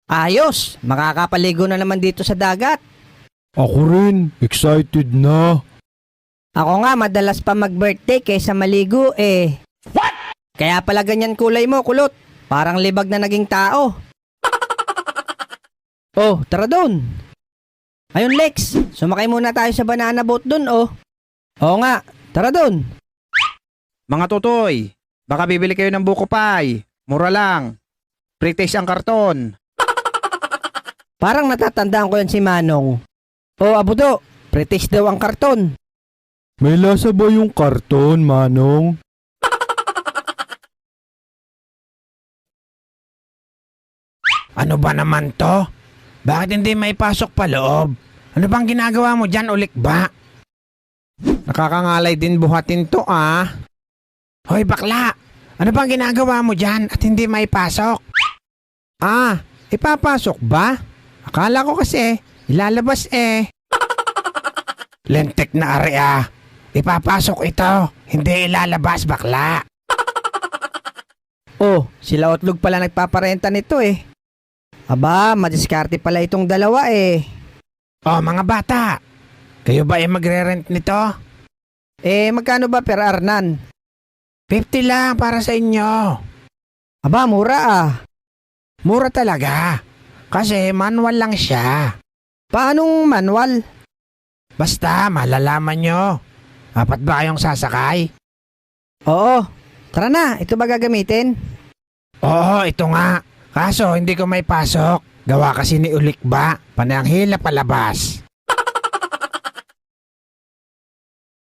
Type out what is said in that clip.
Ayos! Makakapaligo na naman dito sa dagat. Ako rin, excited na. Ako nga madalas pa mag-birthday kaysa maligo eh. What? Kaya pala ganyan kulay mo, kulot. Parang libag na naging tao. Oh, tara doon. Ayun Lex, sumakay muna tayo sa banana boat doon oh. Oo nga, tara doon. Mga tutoy, baka bibili kayo ng buko pie. Mura lang. Pre-taste ang karton. Parang natatandaan ko yan si Manong. Oh, Abudo, pre-taste daw ang karton. May lasa ba yung karton, Manong? Ano ba naman to? Bakit hindi may pasok pa loob? Ano bang ginagawa mo dyan, ulik ba? Nakakangalay din buhatin to ah. Hoy bakla, ano bang ginagawa mo dyan at hindi may pasok? Ah, ipapasok ba? Akala ko kasi, ilalabas eh. Lentek na area. Ipapasok ito, hindi ilalabas bakla. Oh, sila Otlog pala nagpaparenta nito eh. Aba, madiskarte pala itong dalawa eh. Oh mga bata, kayo ba ay magre-rent nito? Eh, magkano ba per arnan? 50 lang para sa inyo. Aba, mura ah. Mura talaga. Kasi manual lang siya. Paanong manual? Basta malalaman nyo. Apat ba kayong sasakay? Oo, tara na, ito ba gagamitin? Oo, ito nga. Kaso hindi ko may pasok. Gawa kasi ni Ulik ba? Pananghila palabas.